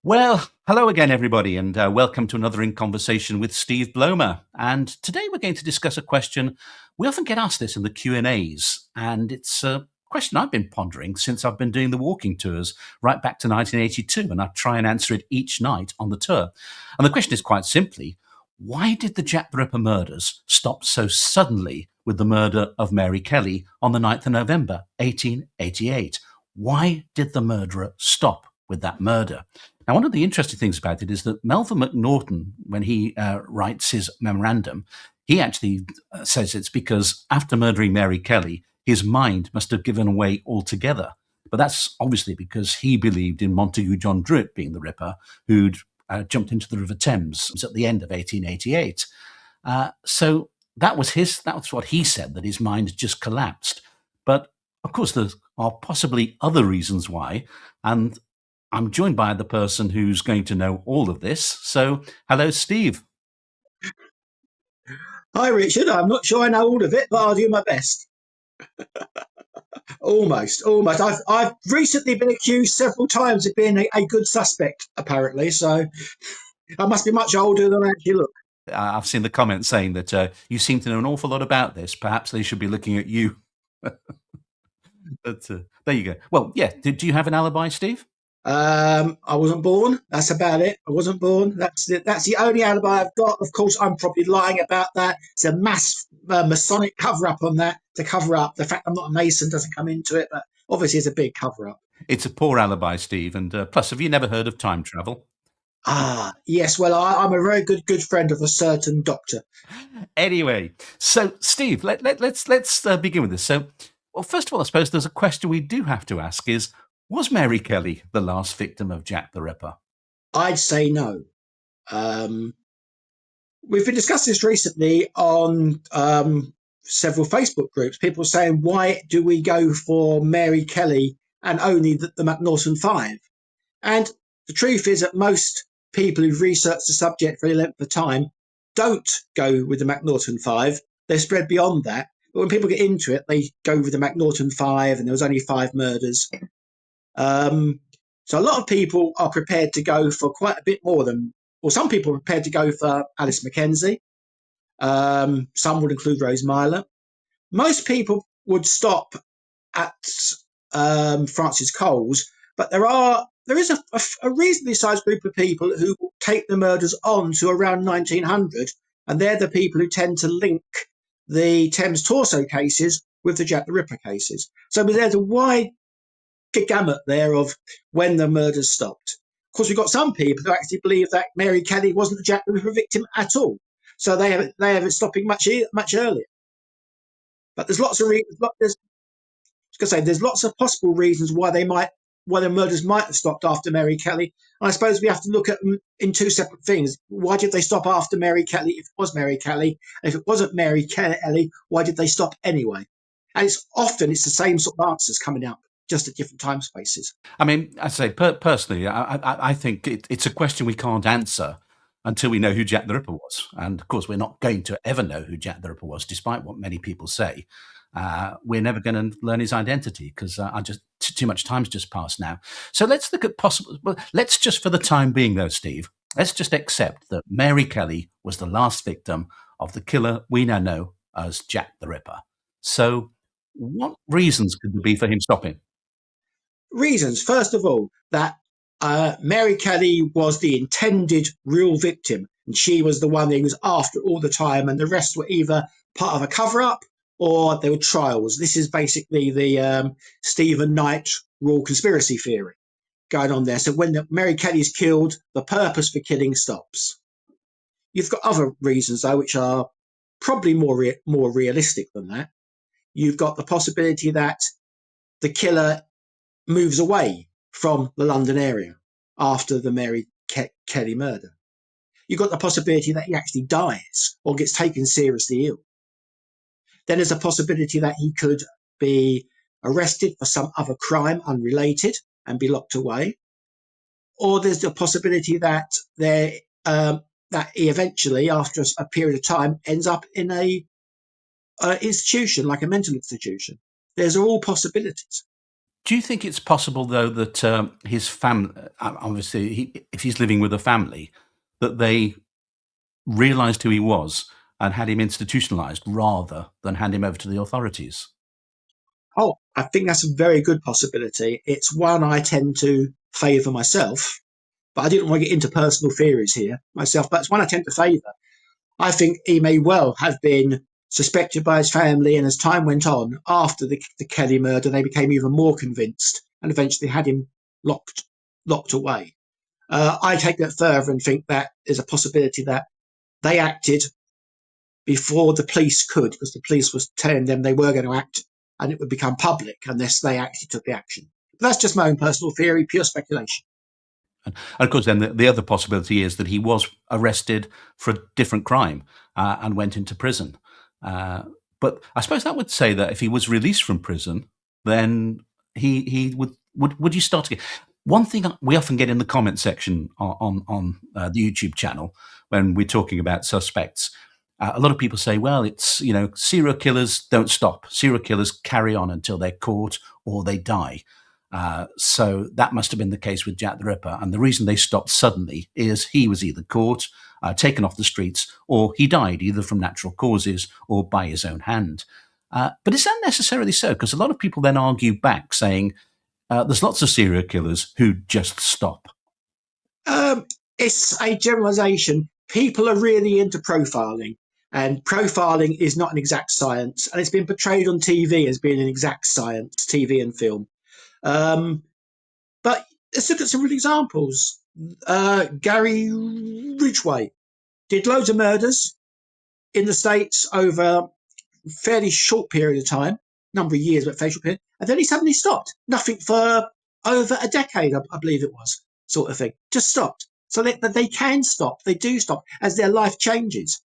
Well, hello again, everybody, and welcome to another In Conversation with Steve Blomer. And today we're going to discuss a question. We often get asked this in the Q&As, and it's a question I've been pondering since I've been doing the walking tours right back to 1982, and I try and answer it each night on the tour. And the question is quite simply, why did the Jack the Ripper murders stop so suddenly with the murder of Mary Kelly on the 9th of November, 1888? Why did the murderer stop with that murder? Now, one of the interesting things about it is that Melville Macnaghten, when he writes his memorandum, he actually says it's because after murdering Mary Kelly, his mind must have given way altogether. But that's obviously because he believed in Montague John Druitt being the Ripper, who'd jumped into the River Thames at the end of 1888. So that's what he said, that his mind had just collapsed. But of course, there are possibly other reasons why, and I'm joined by the person who's going to know all of this. So, hello, Steve. Hi, Richard. I'm not sure I know all of it, but I'll do my best. Almost, almost. I've recently been accused several times of being a good suspect, apparently. So I must be much older than I actually look. I've seen the comments saying that you seem to know an awful lot about this. Perhaps they should be looking at you. But there you go. Well, yeah. Do you have an alibi, Steve? I wasn't born. That's about it. I wasn't born. That's the only alibi I've got. Of course, I'm probably lying about that. It's a mass Masonic cover up on that to cover up the fact I'm not a Mason doesn't come into it, but obviously it's a big cover up. It's a poor alibi, Steve. And plus, have you never heard of time travel? Yes. Well, I'm a very good friend of a certain doctor. Anyway, so Steve, let's begin with this. So, well, first of all, I suppose there's a question we do have to ask: is was Mary Kelly the last victim of Jack the Ripper? I'd say no. Um, we've been discussing this recently on several Facebook groups. People saying, why do we go for Mary Kelly and only the Macnaghten Five? And the truth is that most people who've researched the subject for any length of time don't go with the Macnaghten Five. They're spread beyond that. But when people get into it, they go with the Macnaghten Five, and there was only five murders. Um, so a lot of people are prepared to go for quite a bit more than, or some people are prepared to go for Alice Mackenzie. Some would include Rose Myler. Most people would stop at Francis Coles, but there is a reasonably sized group of people who take the murders on to around 1900, and they're the people who tend to link the Thames Torso cases with the Jack the Ripper cases. So there's a wide gamut there of when the murders stopped. Of course, we've got some people who actually believe that Mary Kelly wasn't the Jack the Ripper victim at all, so they have it stopping much earlier. But there's lots of reasons. There's lots of possible reasons why the murders might have stopped after Mary Kelly. And I suppose we have to look at them in two separate things. Why did they stop after Mary Kelly if it was Mary Kelly? And if it wasn't Mary Kelly, why did they stop anyway? And it's the same sort of answers coming up, just at different time spaces. I mean, I say personally, I think it's a question we can't answer until we know who Jack the Ripper was. And of course, we're not going to ever know who Jack the Ripper was, despite what many people say. We're never going to learn his identity because I just too much time's just passed now. So let's look at possible. Well, let's just, for the time being, though, Steve, let's just accept that Mary Kelly was the last victim of the killer we now know as Jack the Ripper. So, what reasons could there be for him stopping? Reasons, first of all, that Mary Kelly was the intended real victim, and she was the one that he was after all the time, and the rest were either part of a cover up or they were trials. This is basically the Stephen Knight raw conspiracy theory going on there. So when Mary Kelly is killed, the purpose for killing stops. You've got other reasons, though, which are probably more realistic than that. You've got the possibility that the killer moves away from the London area after the Mary Kelly murder. You've got the possibility that he actually dies or gets taken seriously ill. Then there's a possibility that he could be arrested for some other crime unrelated and be locked away. Or there's the possibility that that he eventually, after a period of time, ends up in a institution like a mental institution. There's all possibilities. Do you think it's possible, though, that his family, obviously, if he's living with a family, that they realised who he was and had him institutionalised rather than hand him over to the authorities? Oh, I think that's a very good possibility. It's one I tend to favour myself, but I didn't want to get into personal theories here myself, but it's one I tend to favour. I think he may well have been suspected by his family, and as time went on, after the Kelly murder, they became even more convinced and eventually had him locked away. I take that further and think that there's a possibility that they acted before the police could, because the police was telling them they were going to act and it would become public unless they actually took the action. But that's just my own personal theory, pure speculation. And of course, then the other possibility is that he was arrested for a different crime and went into prison. Uh, but I suppose that would say that if he was released from prison, then he would you start to get one thing we often get in the comment section on the YouTube channel when we're talking about suspects. A lot of people say, well, it's, serial killers don't stop. Serial killers carry on until they're caught or they die. So that must have been the case with Jack the Ripper. And the reason they stopped suddenly is he was either caught, taken off the streets, or he died either from natural causes or by his own hand. But is that necessarily so? Because a lot of people then argue back saying there's lots of serial killers who just stop. Um, it's a generalization. People are really into profiling, and profiling is not an exact science, and it's been portrayed on TV as being an exact science, TV and film. Um, but let's look at some real examples. Gary Ridgway did loads of murders in the States over a fairly short period of time, number of years, but fairly short period, and then he suddenly stopped. Nothing for over a decade, I believe it was, sort of thing. Just stopped. So they can stop. They do stop as their life changes.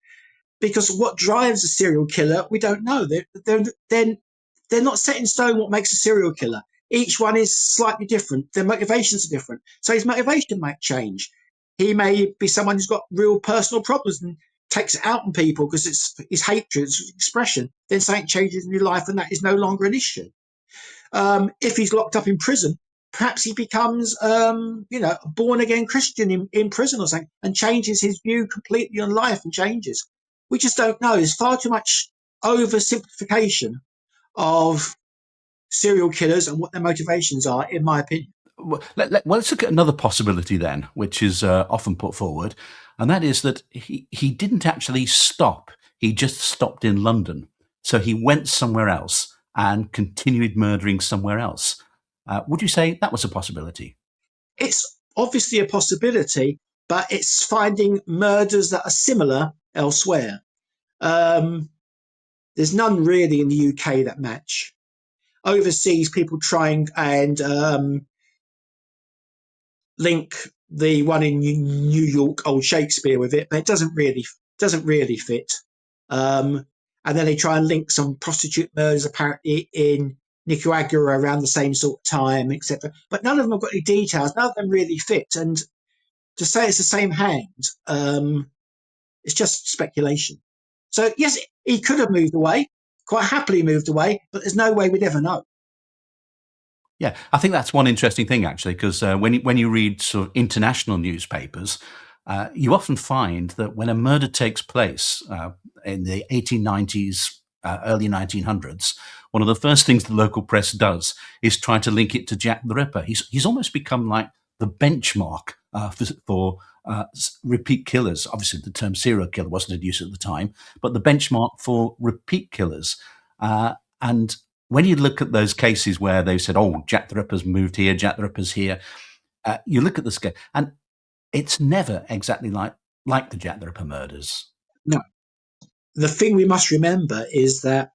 Because what drives a serial killer, we don't know. They're not set in stone what makes a serial killer. Each one is slightly different. Their motivations are different. So his motivation might change. He may be someone who's got real personal problems and takes it out on people because it's his hatred, it's expression. Then something changes in your life and that is no longer an issue. If he's locked up in prison, perhaps he becomes, a born again Christian in prison or something and changes his view completely on life and changes. We just don't know. There's far too much oversimplification of serial killers and what their motivations are, in my opinion. Well, let's look at another possibility then, which is often put forward, and that is that he didn't actually stop. He just stopped in London. So he went somewhere else and continued murdering somewhere else. Would you say that was a possibility? It's obviously a possibility, but it's finding murders that are similar elsewhere. Um, there's none really in the UK that match. Overseas, people trying and link the one in New York, old Shakespeare, with it, but it doesn't really fit. Um, and then they try and link some prostitute murders apparently in Nicaragua around the same sort of time, etc. But none of them have got any details. None of them really fit. And to say it's the same hand, it's just speculation. So yes, he could have moved away, quite happily moved away, but there's no way we'd ever know. Yeah, I think that's one interesting thing actually, because when you read sort of international newspapers, you often find that when a murder takes place in the 1890s, early 1900s, one of the first things the local press does is try to link it to Jack the Ripper. He's almost become like the benchmark for repeat killers. Obviously, the term serial killer wasn't in use at the time, but the benchmark for repeat killers. And when you look at those cases where they said, "Oh, Jack the Ripper's moved here, Jack the Ripper's here," you look at the scale, and it's never exactly like the Jack the Ripper murders. No, the thing we must remember is that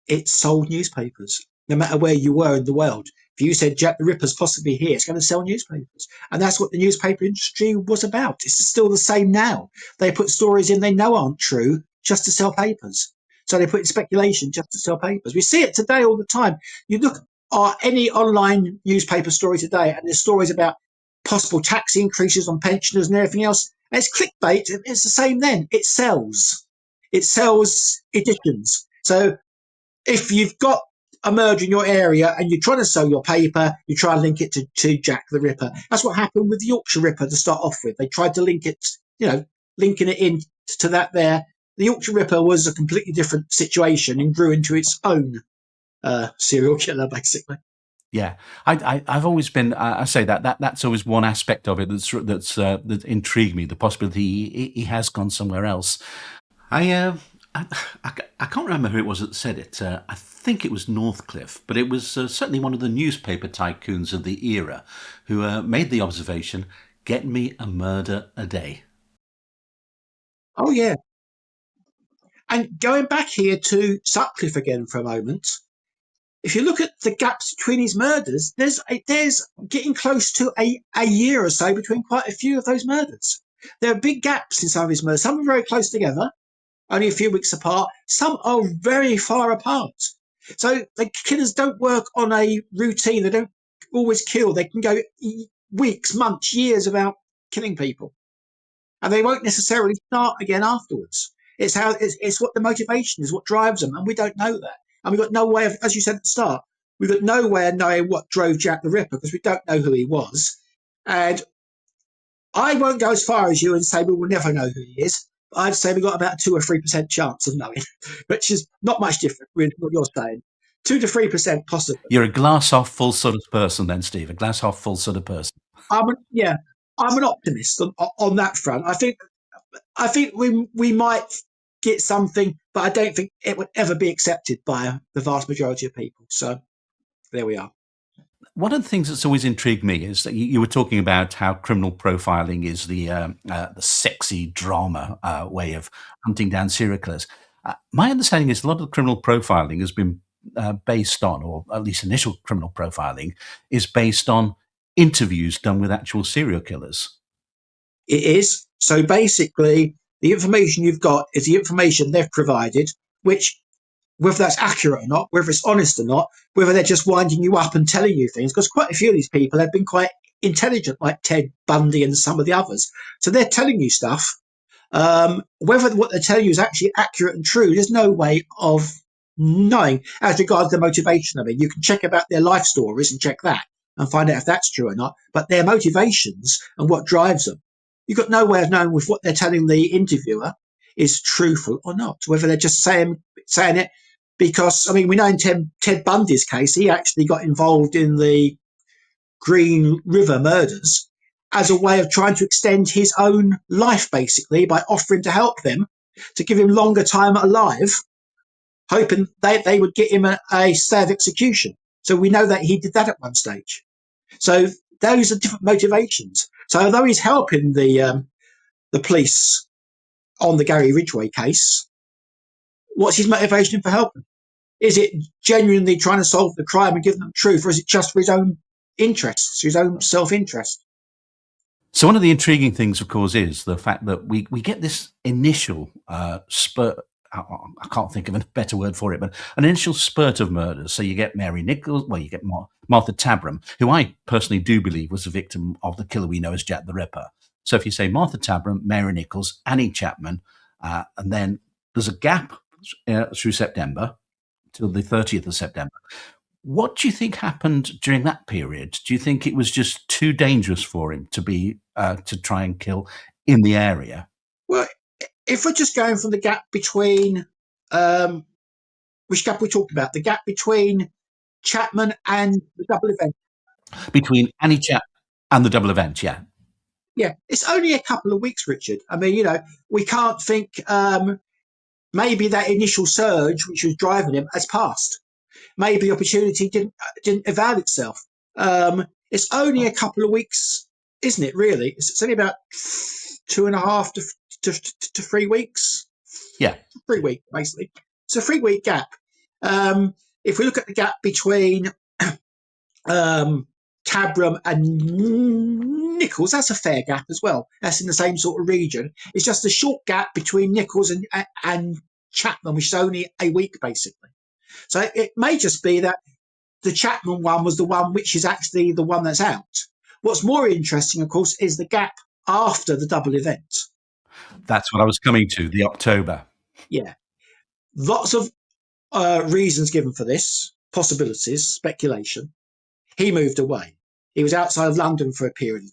it sold newspapers, no matter where you were in the world. If you said Jack the Ripper's possibly here, it's going to sell newspapers. And that's what the newspaper industry was about. It's still the same now. They put stories in they know aren't true just to sell papers. So they put in speculation just to sell papers. We see it today all the time. You look at any online newspaper story today, and there's stories about possible tax increases on pensioners and everything else. And it's clickbait. It's the same then. It sells. It sells editions. So if you've got a murder in your area and you're trying to sell your paper, you try and link it to Jack the Ripper. That's what happened with the Yorkshire Ripper to start off with. They tried to link it, linking it in to that there. The Yorkshire Ripper was a completely different situation and grew into its own serial killer, basically. Yeah, I've always been. I say that's always one aspect of it that intrigued me. The possibility he has gone somewhere else. I, uh, I can't remember who it was that said it. I think it was Northcliffe, but it was certainly one of the newspaper tycoons of the era who made the observation: "Get me a murder a day." Oh, yeah. And going back here to Sutcliffe again for a moment, if you look at the gaps between his murders, there's getting close to a year or so between quite a few of those murders. There are big gaps in some of his murders. Some are very close together, only a few weeks apart. Some are very far apart. So the killers don't work on a routine. They don't always kill. They can go weeks, months, years without killing people, and they won't necessarily start again afterwards. It's what the motivation is, what drives them, and we don't know that. And we've got no way of, as you said at the start, we've got no way of knowing what drove Jack the Ripper because we don't know who he was. And I won't go as far as you and say we will never know who he is. I'd say we've got about 2 or 3% chance of knowing, which is not much different with what you're saying. 2 to 3% possibly. You're a glass half full sort of person, then, Steve. A glass half full sort of person. Yeah, I'm an optimist on that front. I think we might get something, but I don't think it would ever be accepted by the vast majority of people. So there we are. One of the things that's always intrigued me is that you were talking about how criminal profiling is the sexy drama way of hunting down serial killers. My understanding is a lot of criminal profiling has been based on, or at least initial criminal profiling, is based on interviews done with actual serial killers. It is. So basically, the information you've got is the information they've provided, which, whether that's accurate or not, whether it's honest or not, whether they're just winding you up and telling you things, because quite a few of these people have been quite intelligent, like Ted Bundy and some of the others. So they're telling you stuff. Whether what they're telling you is actually accurate and true, there's no way of knowing. As regards the motivation, I mean, you can check about their life stories and check that and find out if that's true or not. But their motivations and what drives them, you've got no way of knowing if what they're telling the interviewer is truthful or not. Whether they're just saying it because, I mean, we know in Ted Bundy's case, he actually got involved in the Green River murders as a way of trying to extend his own life, basically, by offering to help them to give him longer time alive, hoping they would get him a stay of execution. So we know that he did that at one stage. So those are different motivations. So although he's helping the police on the Gary Ridgway case, what's his motivation for helping? Is it genuinely trying to solve the crime and give them the truth, or is it just for his own interests, his own self-interest? So one of the intriguing things, of course, is the fact that we get this initial spurt. I can't think of a better word for it, but an initial spurt of murders. So you get Mary Nichols, well, you get Martha Tabram, who I personally do believe was a victim of the killer we know as Jack the Ripper. So if you say Martha Tabram, Mary Nichols, Annie Chapman, and then there's a gap through September till the 30th of September. What do you think happened during that period? Do you think it was just too dangerous for him to be to try and kill in the area? Well, if we're just going from the gap between, which gap we talked about, the gap between Chapman and the double event. Between Annie Chap and the double event, yeah. Yeah, it's only a couple of weeks, Richard. I mean, we can't think maybe that initial surge, which was driving him, has passed. Maybe the opportunity didn't avail itself. It's only a couple of weeks, isn't it? Really, it's only about 2.5 to 3 weeks. Yeah. 3 week basically. It's a 3 week gap. If we look at the gap between Tabram and Nichols, that's a fair gap as well. That's in the same sort of region. It's just a short gap between Nichols and Chapman, which is only a week basically. So it may just be that the Chapman one was the one which is actually the one that's out. What's more interesting, of course, is the gap after the double event. That's what I was coming to, the October. Yeah. Lots of reasons given for this. possibilities, speculation. He moved away. He was outside of London for a period of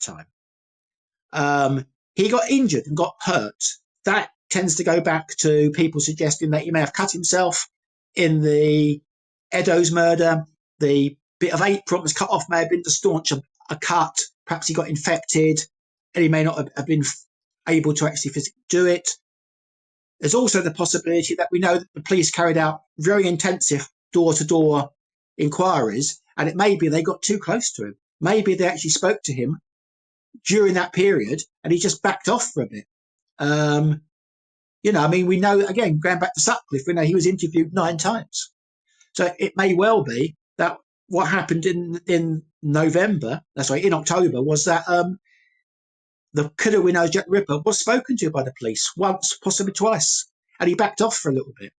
time. He got injured and got hurt. That tends to go back to people suggesting that he may have cut himself in the Eddowes murder. The bit of apron was cut off may have been to staunch a cut. Perhaps he got infected and he may not have been able to actually physically do it. There's also the possibility that we know that the police carried out very intensive door-to-door inquiries, and it may be they got too close to him. Maybe they actually spoke to him during that period and he just backed off for a bit. We know, again, going back to Sutcliffe, we know he was interviewed 9 times. So it may well be that what happened in October, was that the killer we know, Jack Ripper, was spoken to by the police once, possibly twice, and he backed off for a little bit.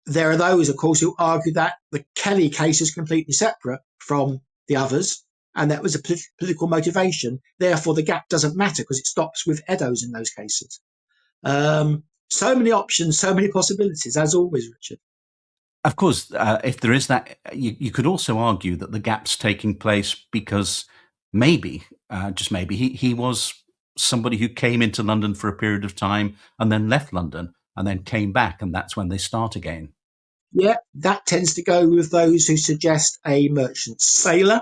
There are those, of course, who argue that the Kelly case is completely separate from the others, and that was a political motivation. Therefore, the gap doesn't matter because it stops with Eddowes in those cases. So many options, so many possibilities, as always, Richard. Of course, if there is that, you could also argue that the gap's taking place because maybe, just maybe, he was somebody who came into London for a period of time and then left London and then came back, and that's when they start again. Yeah, that tends to go with those who suggest a merchant sailor.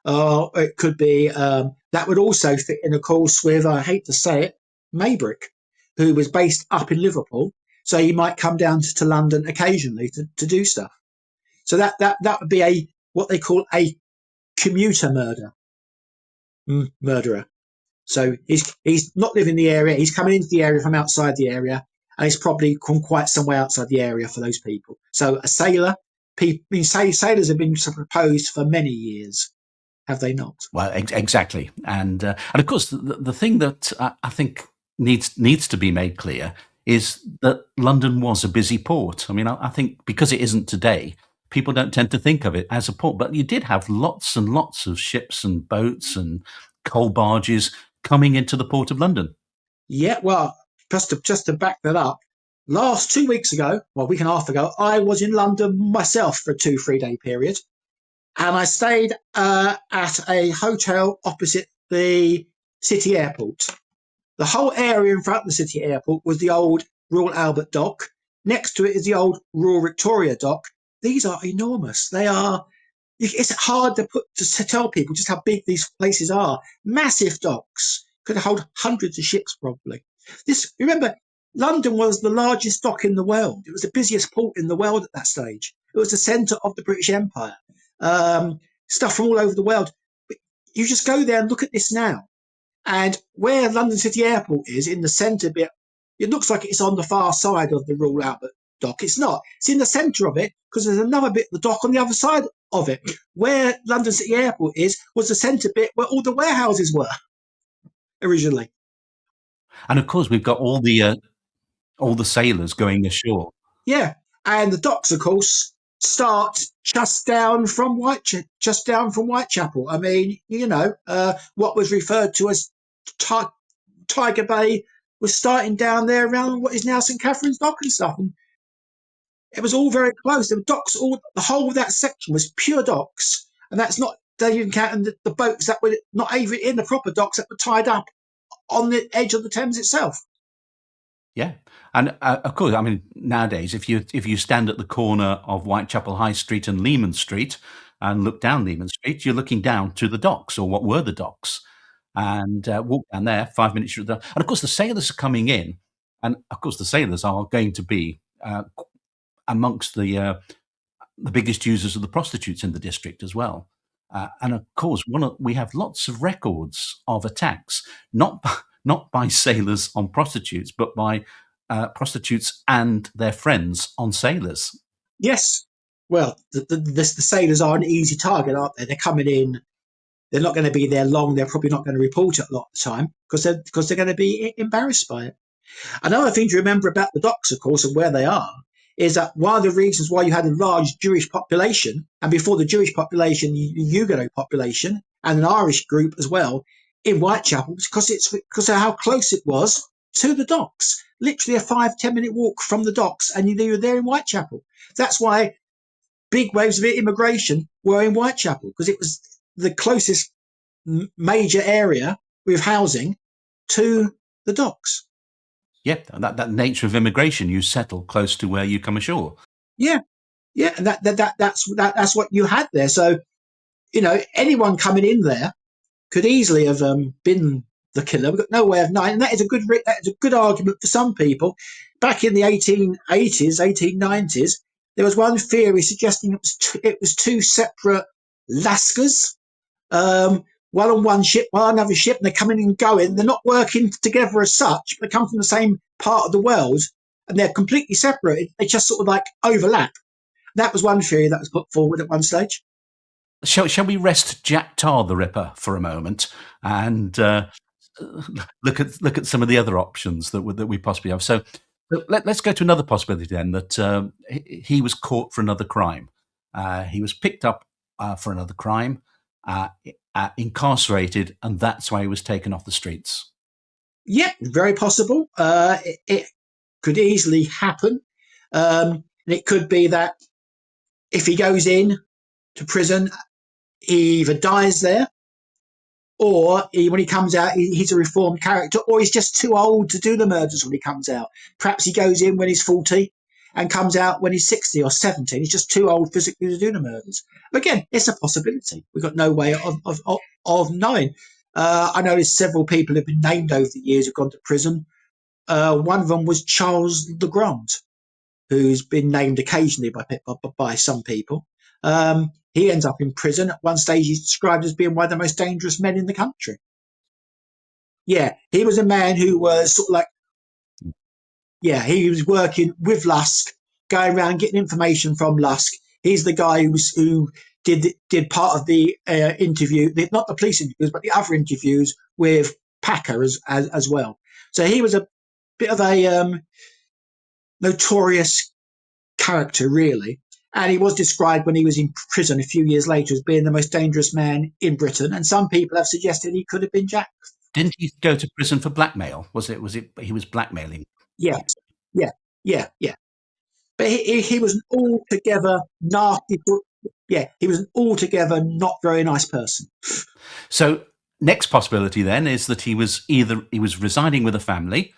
It could be, that would also fit in, of course, with, I hate to say it, Maybrick, who was based up in Liverpool. So he might come down to London occasionally to do stuff. So that would be what they call a commuter murderer. So he's not living in the area. He's coming into the area from outside the area, and he's probably from quite some way outside the area for those people. So a sailor. Sailors have been proposed for many years, have they not? Well, exactly, and of course, the thing that I think needs to be made clear is that London was a busy port. I mean, I think because it isn't today, people don't tend to think of it as a port, but you did have lots and lots of ships and boats and coal barges coming into the port of London. Yeah, well, just to back that up, last 2 weeks ago, well, a week and a half ago, I was in London myself for a 2-3 day period, and I stayed at a hotel opposite the city airport. The whole area in front of the city airport was the old Royal Albert Dock. Next to it is the old Royal Victoria Dock. These are enormous. They are. It's hard to tell people just how big these places are. Massive docks could hold hundreds of ships probably. Remember, London was the largest dock in the world. It was the busiest port in the world at that stage. It was the centre of the British Empire. Stuff from all over the world. But you just go there and look at this now. And where London City Airport is, in the centre bit, it looks like it's on the far side of the Royal Albert Dock. It's not. It's in the centre of it because there's another bit of the dock on the other side of it. Where London City Airport was the centre bit where all the warehouses were originally. And of course, we've got all the sailors going ashore. Yeah, and the docks, of course, start just down from Whitechapel. I mean, what was referred to as Tiger Bay was starting down there around what is now St Catherine's Dock and stuff. And it was all very close. The docks, the whole of that section was pure docks, and that's not even counting the boats that were not even in the proper docks that were tied up on the edge of the Thames itself. Yeah, and of course, I mean, nowadays, if you stand at the corner of Whitechapel High Street and Leman Street and look down Leman Street, you're looking down to the docks, or what were the docks, and walk down there 5 minutes. And of course, the sailors are coming in, and of course, the sailors are going to be amongst the biggest users of the prostitutes in the district as well. And of course, we have lots of records of attacks, not by sailors on prostitutes, but by prostitutes and their friends on sailors. Yes. Well, the sailors are an easy target, aren't they? They're coming in. They're not going to be there long. They're probably not going to report it a lot of the time because they're going to be embarrassed by it. Another thing to remember about the docks, of course, and where they are, is that one of the reasons why you had a large Jewish population, and before the Jewish population, the Huguenot population, and an Irish group as well, in Whitechapel, because of how close it was to the docks. Literally a 5-10 minute walk from the docks, and you were there in Whitechapel. That's why big waves of immigration were in Whitechapel, because it was the closest major area with housing to the docks. Yeah, that nature of immigration, you settle close to where you come ashore. Yeah, yeah, and that's what you had there. So anyone coming in there could easily have been the killer. We've got no way of knowing, and that is a good argument for some people. Back in the 1880s, 1890s, there was one theory suggesting it was two separate lascars, one on one ship, one on another ship, and they're coming and going. They're not working together as such, but they come from the same part of the world, and they're completely separate. They just sort of like overlap. That was one theory that was put forward at one stage. Shall we rest Jack Tar the Ripper for a moment and look at some of the other options that we possibly have? So let's go to another possibility then, that he was caught for another crime. He was picked up for another crime, incarcerated, and that's why he was taken off the streets. Yeah, very possible. It could easily happen. And it could be that if he goes in to prison, he either dies there, or when he comes out, he's a reformed character, or he's just too old to do the murders when he comes out. Perhaps he goes in when he's 40 and comes out when he's 60 or 70. He's just too old physically to do the murders. But again, it's a possibility. We've got no way of knowing. I know there's several people who've been named over the years who've gone to prison. One of them was Charles Legrand, who's been named occasionally by some people. He ends up in prison. At one stage, he's described as being one of the most dangerous men in the country. Yeah, he was a man who was sort of like, yeah, he was working with Lusk, going around getting information from Lusk. He's the guy who did part of the interview, not the police interviews, but the other interviews with Packer as well. So he was a bit of a notorious character, really. And he was described when he was in prison a few years later as being the most dangerous man in Britain. And some people have suggested he could have been Jack. Didn't he go to prison for blackmail? Was it he was blackmailing? Yes, yeah, yeah. But he was an altogether nasty. Yeah, he was an altogether not very nice person. So next possibility then is that he was residing with a family.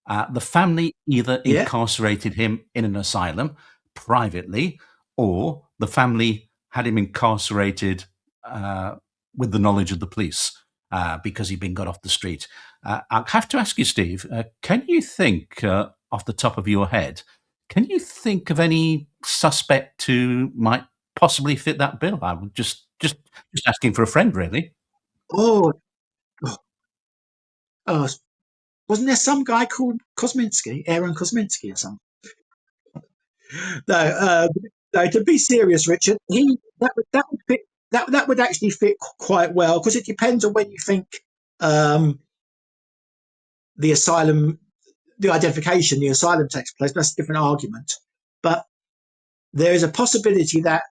The family either Yeah, incarcerated him in an asylum privately, or the family had him incarcerated with the knowledge of the police because he'd been got off the street. I'll have to ask you, Steve, can you think off the top of your head, can you think of any suspect who might possibly fit that bill? I would just asking for a friend, really. oh, oh, oh, wasn't there some guy called Kosminski, Aaron Kosminski or something? No, no. To be serious, Richard, that would fit. That would actually fit quite well, because it depends on when you think um, the asylum, the identification, the asylum takes place. That's a different argument. But there is a possibility that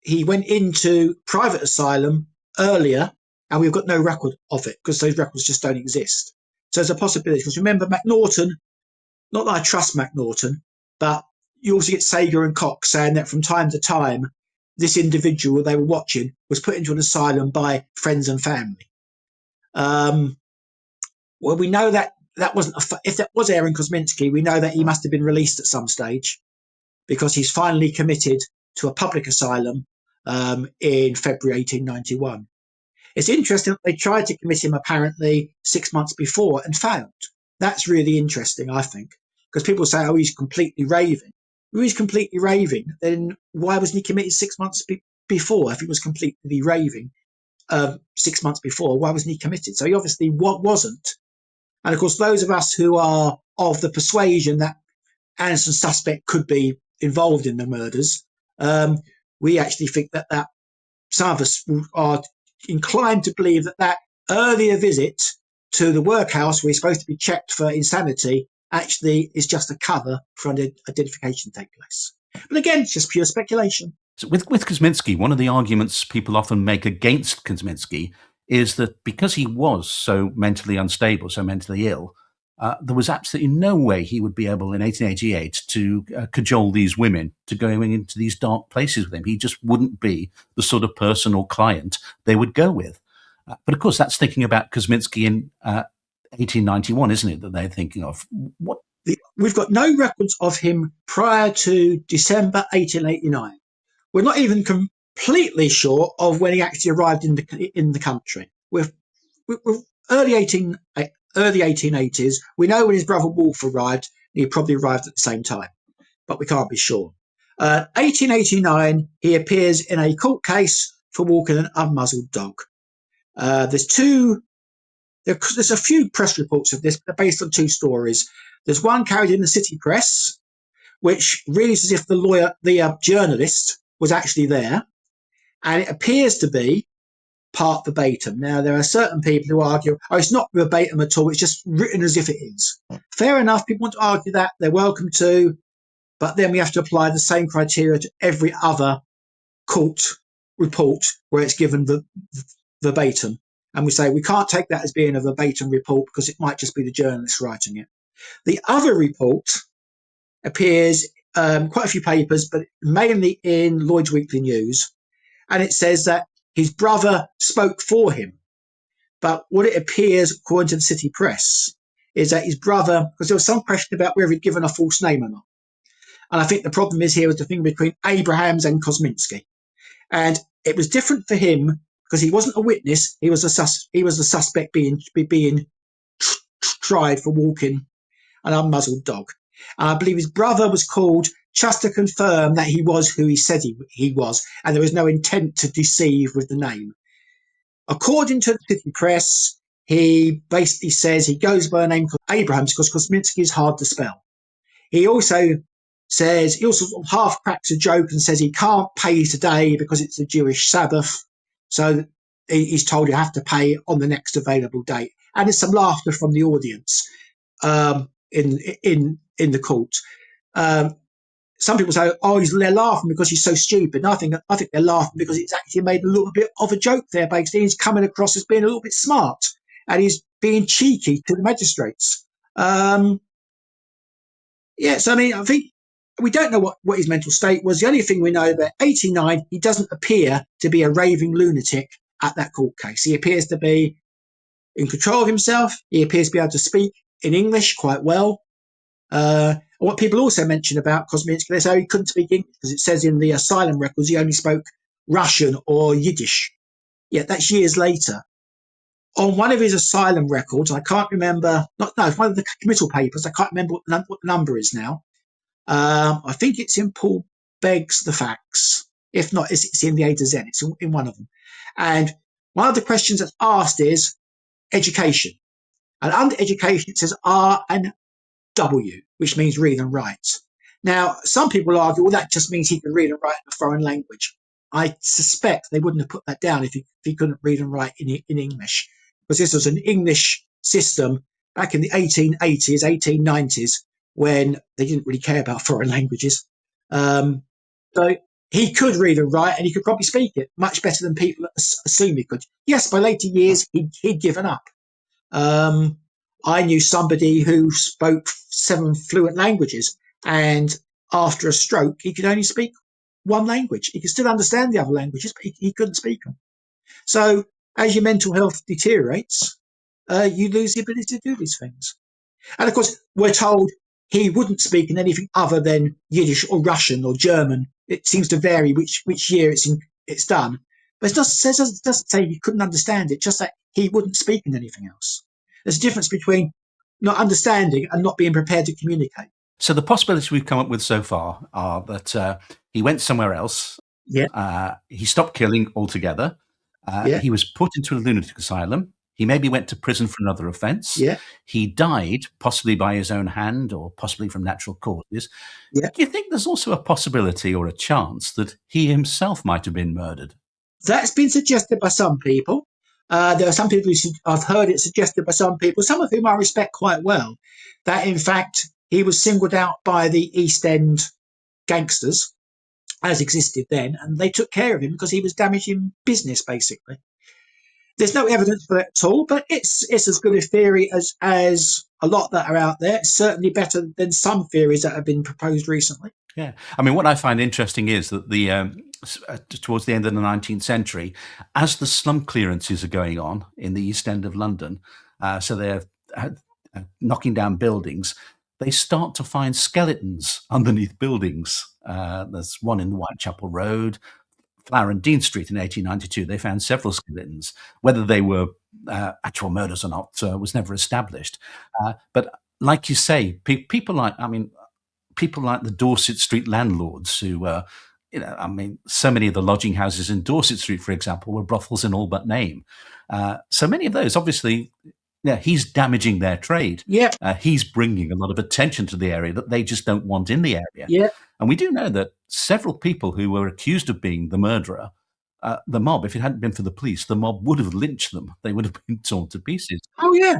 he went into private asylum earlier, and we've got no record of it because those records just don't exist. So there's a possibility. Because remember, McNaughton, not that I trust McNaughton, but you also get Sager and Cox saying that from time to time, this individual they were watching was put into an asylum by friends and family. Well, we know that wasn't if that was Aaron Kosminski, we know that he must have been released at some stage, because he's finally committed to a public asylum in February 1891. It's interesting that they tried to commit him apparently 6 months before and failed. That's really interesting, I think, because people say, oh, he's completely raving. If he's completely raving, then why wasn't he committed 6 months before? If he was completely raving 6 months before, why wasn't he committed? So he obviously wasn't. And of course, those of us who are of the persuasion that Anderson's suspect could be involved in the murders, we actually think that some of us are inclined to believe that earlier visit to the workhouse where he's supposed to be checked for insanity actually is just a cover for an identification to take place. But again, it's just pure speculation. So with Kosminski, one of the arguments people often make against Kosminski is that because he was so mentally unstable, so mentally ill, there was absolutely no way he would be able in 1888 to cajole these women to going into these dark places with him. He just wouldn't be the sort of person or client they would go with. But of course, that's thinking about Kosminski in 1891, isn't it, that they're thinking of? What? We've got no records of him prior to December 1889. We're not even completely sure of when he actually arrived in the country. We're early 1880s. We know when his brother Wolf arrived. He probably arrived at the same time, but we can't be sure. 1889, he appears in a court case for walking an unmuzzled dog. There's a few press reports of this, but they're based on two stories. There's one carried in the city press, which reads as if the journalist was actually there, and it appears to be part verbatim. Now, there are certain people who argue, oh, it's not verbatim at all, it's just written as if it is. Fair enough, people want to argue that, they're welcome to, but then we have to apply the same criteria to every other court report where it's given verbatim. And we say we can't take that as being a verbatim report because it might just be the journalist writing it. The other report appears quite a few papers, but mainly in Lloyd's Weekly News. And it says that his brother spoke for him. But what it appears, according to the city press, is that his brother, because there was some question about whether he'd given a false name or not. And I think the problem is here was the thing between Abrahams and Kosminski. And it was different for him because he wasn't a witness. He was a suspect being tried for walking an unmuzzled dog. And I believe his brother was called just to confirm that he was who he said he was, and there was no intent to deceive with the name. According to the city press, he basically says he goes by a name called Abrahams because Kosminski is hard to spell. He also half cracks a joke and says he can't pay today because it's a Jewish Sabbath. So he's told you have to pay on the next available date. And there's some laughter from the audience in the court. Some people say, "Oh, they're laughing because he's so stupid." And I think they're laughing because it's actually made a little bit of a joke there. Basically, he's coming across as being a little bit smart, and he's being cheeky to the magistrates. Yes, I mean, I think we don't know what his mental state was. The only thing we know that 89, he doesn't appear to be a raving lunatic at that court case. He appears to be in control of himself. He appears to be able to speak in English quite well. What people also mention about Kosminski, they say he couldn't speak English because it says in the asylum records he only spoke Russian or Yiddish. Yeah, that's years later. On one of his asylum records, I can't remember, it's one of the committal papers, I can't remember what the number is now. I think it's in Paul Begg's The Facts. If not, it's in the A to Z. It's in one of them. And one of the questions that's asked is education. And under education, it says R and W, which means read and write. Now, some people argue, well, that just means he can read and write in a foreign language. I suspect they wouldn't have put that down if he couldn't read and write in English, because this was an English system back in the 1880s, 1890s, when they didn't really care about foreign languages. So he could read and write, and he could probably speak it much better than people assume he could. Yes, by later years, he'd given up. I knew somebody who spoke 7 fluent languages, and after a stroke, he could only speak one language. He could still understand the other languages, but he couldn't speak them. So as your mental health deteriorates, you lose the ability to do these things. And of course, we're told he wouldn't speak in anything other than Yiddish or Russian or German. It seems to vary which year it's done. But it doesn't say he couldn't understand it, just that he wouldn't speak in anything else. There's a difference between not understanding and not being prepared to communicate. So the possibilities we've come up with so far are that he went somewhere else. Yeah. He stopped killing altogether. Yeah. He was put into a lunatic asylum. He maybe went to prison for another offence. Yeah. He died, possibly by his own hand or possibly from natural causes. Yeah. Do you think there's also a possibility or a chance that he himself might have been murdered? That's been suggested by some people. There are some people I've heard it suggested by some people, some of whom I respect quite well, that in fact he was singled out by the East End gangsters, as existed then, and they took care of him because he was damaging business, basically. There's no evidence for that at all, but it's as good a theory as a lot that are out there. It's certainly better than some theories that have been proposed recently. Yeah, I mean, what I find interesting is that towards the end of the 19th century, as the slum clearances are going on in the East End of London, so they're knocking down buildings, they start to find skeletons underneath buildings. There's one in the Whitechapel Road, Flower and Dean Street in 1892. They found several skeletons. Whether they were actual murders or not was never established. But like you say, people like, I mean, people like the Dorset Street landlords who were, I mean, so many of the lodging houses in Dorset Street, for example, were brothels in all but name. So many of those, obviously, yeah, he's damaging their trade. Yeah, He's bringing a lot of attention to the area that they just don't want in the area. yeah, And we do know that several people who were accused of being the murderer, the mob, if it hadn't been for the police, the mob would have lynched them. They would have been torn to pieces. oh yeah,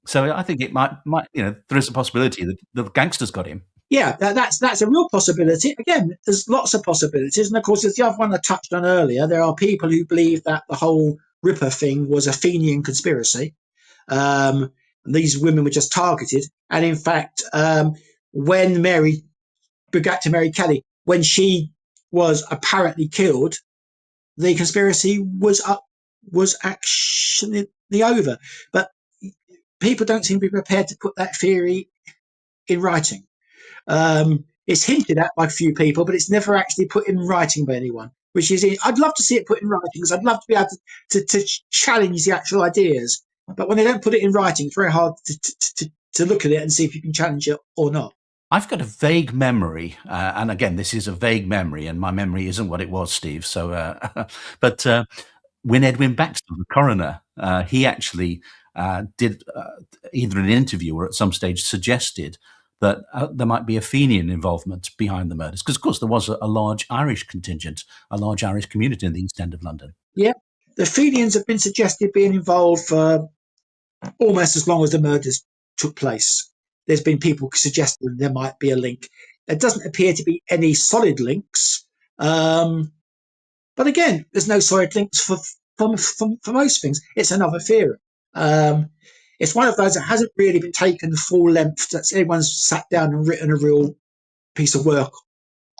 So I think it might, there is a possibility that the gangsters got him. yeah. That's a real possibility. Again, there's lots of possibilities, and of course, there's the other one I touched on earlier. There are people who believe that the whole Ripper thing was a Fenian conspiracy. These women were just targeted, and in fact, when Mary back to Mary Kelly, when she was apparently killed, the conspiracy was actually over. But people don't seem to be prepared to put that theory in writing. It's hinted at by a few people, but it's never actually put in writing by anyone. Which is, I'd love to see it put in writing because I'd love to be able to challenge the actual ideas. But when they don't put it in writing, it's very hard to look at it and see if you can challenge it or not. I've got a vague memory, and again, this is a vague memory, and my memory isn't what it was, Steve. So, but when Edwin Baxter, the coroner, he actually did either an interview or at some stage suggested that there might be a Fenian involvement behind the murders, because of course there was a large Irish contingent, a large Irish community in the East End of London. Yeah, the Fenians have been suggested being involved for almost as long as the murders took place. There's been people suggesting there might be a link. There doesn't appear to be any solid links. But again, there's no solid links for most things. It's another theory. It's one of those that hasn't really been taken full length. That anyone's sat down and written a real piece of work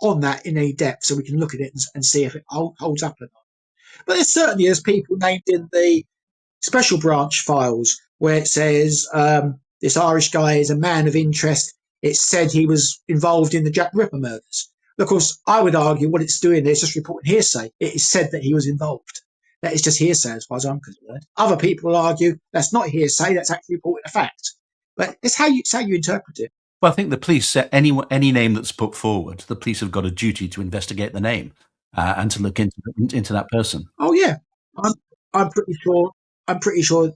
on that in any depth, so we can look at it and see if it holds up or not. But there certainly is people named in the special branch files where it says this Irish guy is a man of interest. It's said he was involved in the Jack the Ripper murders. Of course, I would argue what it's doing there is just reporting hearsay. It is said that he was involved. That is just hearsay as far as I'm concerned. Other people argue that's not hearsay, that's actually reporting a fact. But it's how you interpret it. Well, I think the police, any name that's put forward, the police have got a duty to investigate the name and to look into that person. Oh yeah, I'm pretty sure. I'm pretty sure,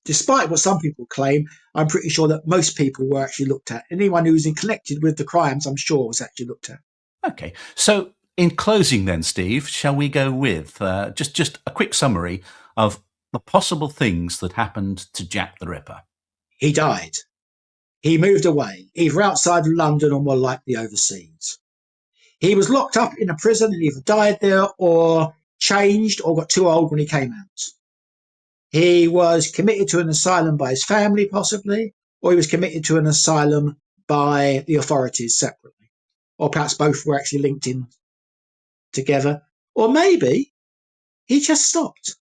despite what some people claim, I'm pretty sure that most people were actually looked at. Anyone who was connected with the crimes, I'm sure, was actually looked at. Okay, so in closing, then, Steve, shall we go with just a quick summary of the possible things that happened to Jack the Ripper? He died. He moved away, either outside of London or more likely overseas. He was locked up in a prison and either died there or changed or got too old when he came out. He was committed to an asylum by his family, possibly, or he was committed to an asylum by the authorities separately. Or perhaps both were actually linked in together. Or maybe he just stopped.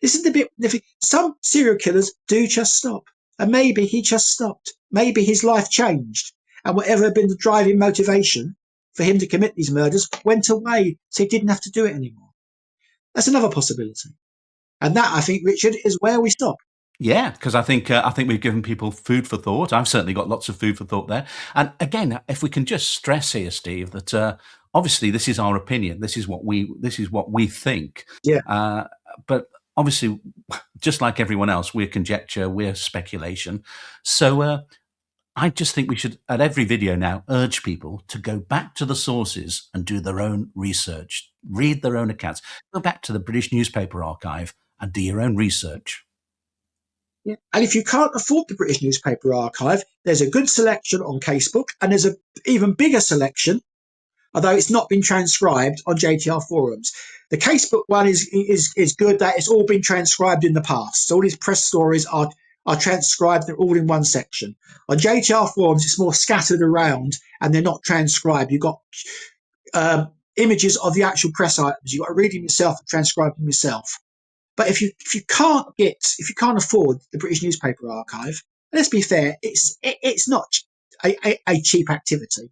This is the bit. Some serial killers do just stop. And maybe he just stopped. Maybe his life changed. And whatever had been the driving motivation for him to commit these murders went away, so he didn't have to do it anymore. That's another possibility. And that, I think, Richard, is where we stop. Yeah, because I think we've given people food for thought. I've certainly got lots of food for thought there. And again, if we can just stress here, Steve, that obviously this is our opinion. This is what we think. Yeah. But obviously, just like everyone else, we're conjecture, we're speculation. So I just think we should, at every video now, urge people to go back to the sources and do their own research, read their own accounts, go back to the British Newspaper Archive and do your own research. Yeah. And if you can't afford the British Newspaper Archive, there's a good selection on Casebook, and there's an even bigger selection, although it's not been transcribed, on JTR forums. The Casebook one is good, that it's all been transcribed in the past. So all these press stories are are transcribed. They're all in one section. On JTR forums, it's more scattered around and they're not transcribed. You've got images of the actual press items. You've got to read them yourself and transcribe them yourself. But if you can't afford the British Newspaper Archive, let's be fair, it's not a cheap activity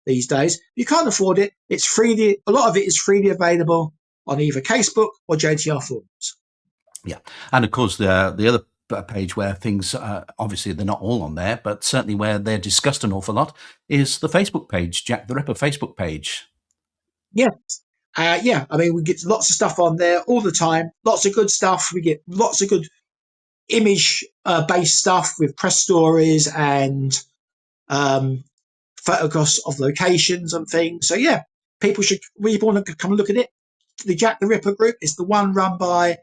these days. If you can't afford it, it's freely. A lot of it is freely available on either Casebook or JTR forums. Yeah, and of course the other page where things obviously they're not all on there, but certainly where they're discussed an awful lot is the Facebook page, Jack the Ripper Facebook page. Yeah. Yeah, I mean, we get lots of stuff on there all the time, lots of good stuff. We get lots of good image based stuff with press stories and photographs of locations and things. So, yeah, people should really want to come and look at it. The Jack the Ripper group is the one run by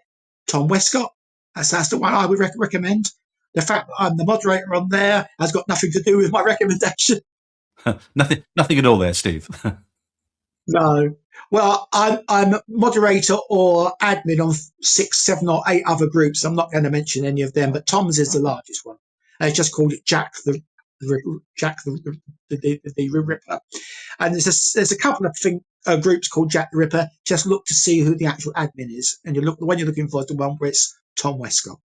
Tom Westcott. That's the one I would recommend. The fact that I'm the moderator on there has got nothing to do with my recommendation. Nothing at all there, Steve. No. Well, I'm moderator or admin on 6, 7, or 8 other groups. I'm not going to mention any of them, but Tom's is the largest one. It's just called it Jack the Ripper. And there's a couple of groups called Jack the Ripper. Just look to see who the actual admin is, and the one you're looking for is the one where it's Tom Westcott.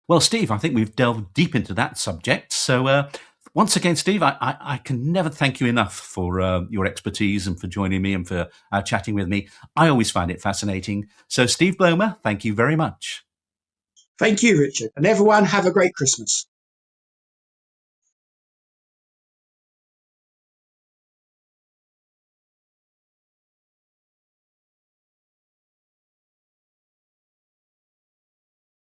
Well, Steve, I think we've delved deep into that subject. So once again, Steve, I can never thank you enough for your expertise and for joining me and for chatting with me. I always find it fascinating. So, Steve Blomer, thank you very much. Thank you, Richard. And everyone, have a great Christmas.